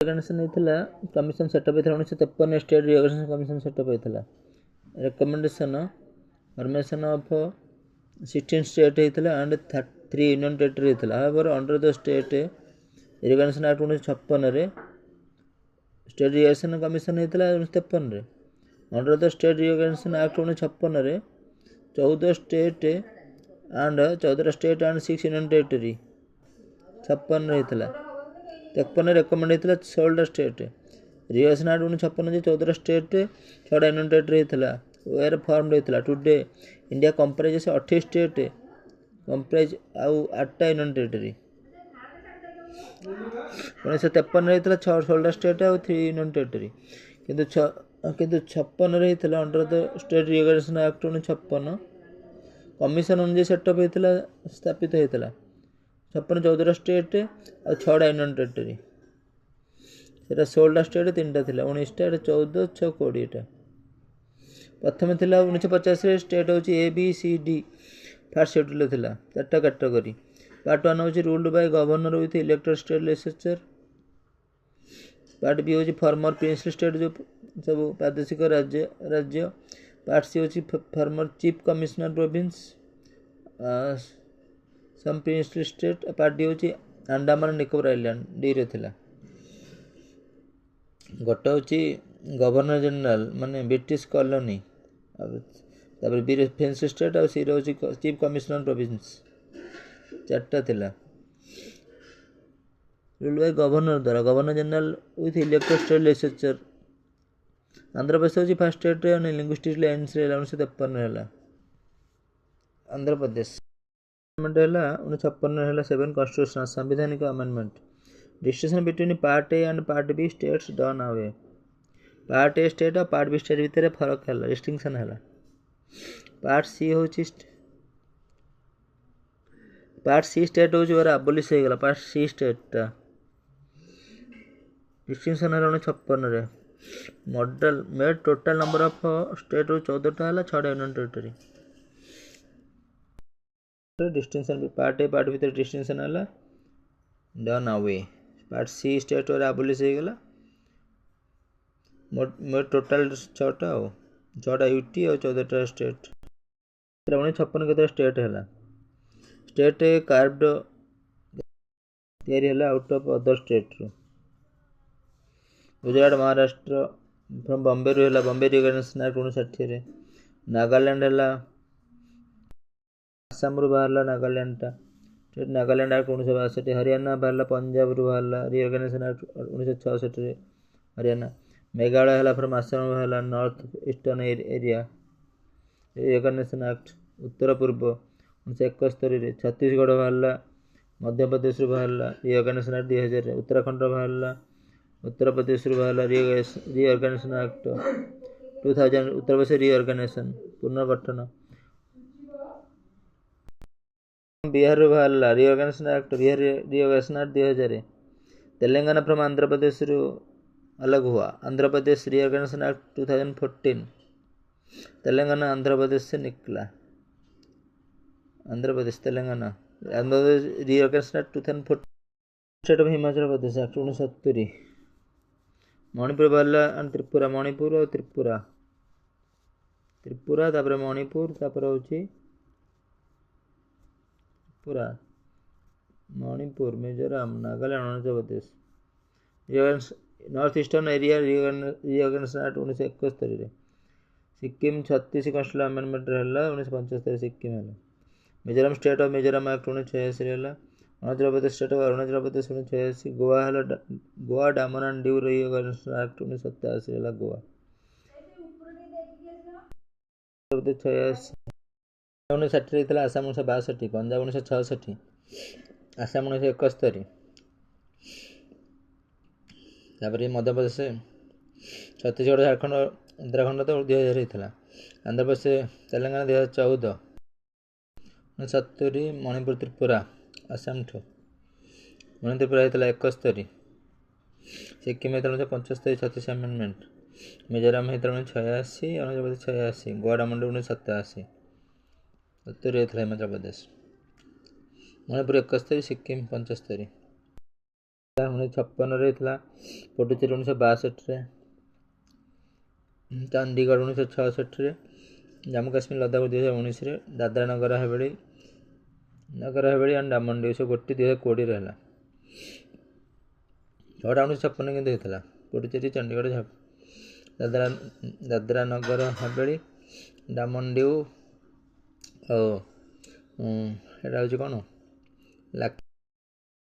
Recognition होता commission setup होता 1953 state recognition commission setup होता रिकमेंडेशन फॉर्मेशन ऑफ 16 स्टेट होता एंड 3 यूनियन टेरिटरी होता however under the state recognition act 1956 state recognition commission होता 1953 under the state recognition act 1956 14 state and 6 union territory 56 होता 53 recommend होता 16 state recognition act 1956 14 state 6 union territory होता where formed होता today India comprises 28 state comprise आउ 8 union territory 1953 होता 16 state आउ 3 union territory किंतु 56 होता under the state recognition act 1956 commission अनुसार सेटअप होता स्थापित होता 56 14 स्टेट आ 6 यूनियन टेरिटरी सेटा 16 स्टेट 3टा थिला 19टा 14 6 20टा प्रथम थिला 1950 स्टेट होची A B C D first schedule थिला 4टा कैटेगरी पार्ट 1 होची ruled by governor with elected state legislature part B होची फॉर्मर प्रिंसली स्टेट जो सब प्रादेशिक राज्य पार्ट सी होची former chief commissioner province some princely state part D होची अंडमान निकोबर आइलैंड डी रे थिला गोटे होची गवर्नर जनरल माने ब्रिटिश कॉलोनी तापर बी रे फेंसी स्टेट और सी रे होची चीफ कमिश्नर प्रोविंस 4टा थिला रूल बाय गवर्नर द्वारा governor general with elected state legislature Andhra Pradesh होची फर्स्ट स्टेट रे लिंग्विस्टिक लाइन्स रे 1953 हैला आंध्र प्रदेश अमेंडमेंट हैला 1956 हैला 7 कॉन्स्टिट्यूशनल संवैधानिक amendment distinction between part A and part B states done away part A state और पार्ट बी स्टेट भितर फरक हैला डिस्टिंक्शन हैला पार्ट सी होची पार्ट सी स्टेट होची और अबोलिश हो गला पार्ट सी स्टेट ता डिस्टिंक्शन है 1956 रे model made total number of state 14टा है 6 union territory distinction part A part भीतर डिस्टिंक्शन है done away part C state और अबोलिश हो गला मेड टोटल 6टा 6टा यूटी और 14टा स्टेट 1956 के स्टेट है स्टेट कार्ड तैयारी है आउट ऑफ अदर स्टेट रो गुजरात महाराष्ट्र फ्रॉम बॉम्बे रो है बॉम्बे रिकग्निशन एक्ट 1960 रे नागालैंड है आसाम रू बाहर नागालैंड टा स्टेट नागालैंड एक्ट 1962 हरियाणा बाहर पंजाब रू बाहर रिकग्निशन एक्ट 1966 रे हरियाणा मेघालय है फ्रॉम आसाम है north eastern area recognition act उत्तर पूर्व 1971 रे छत्तीसगढ़ बाहर मध्य प्रदेश रू बाहर रिकग्निशन एक्ट 2000 उत्तराखंड बाहर उत्तर प्रदेश रू बाहर recognition act 2000 Uttar Pradesh recognition पुनर्गठन बिहार रू बाहर recognition act Bihar recognition act 2000 Telangana from Andhra Pradesh रू अलग हुआ आंध्र प्रदेश रिकग्निशन एक्ट 2014 तेलंगाना आंध्र प्रदेश से निकला Andhra Pradesh Telangana Andhra Pradesh recognition act 2014 state of Himachal Pradesh act 1970 Manipur बाहर एंड त्रिपुरा मणिपुर और त्रिपुरा त्रिपुरा तापर मणिपुर तापर होची Tripura Manipur Mizoram Nagaland Arunachal Pradesh north eastern area recognition act 1971 रे सिक्किम 36 कॉन्स्टिट्यूशनल अमेंडमेंट रहला 1975 सिक्किम है Mizoram state of Mizoram act 1986 रहला अरुणाचल प्रदेश स्टेट ऑफ अरुणाचल प्रदेश 1986 गोवा है Goa Daman and due recognition act 1987 रहला गोवा 1960 रहला आसाम 1962 पंजाब 1966 आसाम 1971 तापर मध्य प्रदेश छत्तीसगढ़ झारखंड उत्तराखंड तो 2000 होता आंध्र प्रदेश तेलंगाना 2014 1970 मणिपुर त्रिपुरा आसाम ठो मणिपुर त्रिपुरा होता 71 सिक्किम होता 1975 36 अमेंडमेंट मिजोरम होता 1986 अरुणाचल प्रदेश 86 गोवा डामन 1987 70 होता हिमाचल प्रदेश मणिपुर 71 सिक्किम 75 1956 ହେଇଥିଲା, ପୁଡୁଚେରୀ 1962, ଚଣ୍ଡିଗଡ଼ 1966, ଜାମ୍ମୁ କାଶ୍ମୀର ଲଦାଖ 2019, ଦାଦରା ନଗର ହାବେଳି ଆଣ୍ଡ ଡାମନ ଡିଉ ସବୁ ଗୋଟି 2020 ହେଲା। 6ଟା 1956 କିନ୍ତୁ ହେଇଥିଲା, ପୁଡୁଚେରୀ, ଚଣ୍ଡିଗଡ଼, ଦାଦରା ନଗର ହାବେଳି, ଡାମନ ଡିଉ ଆଉ ଏଇଟା ହେଉଛି କ'ଣ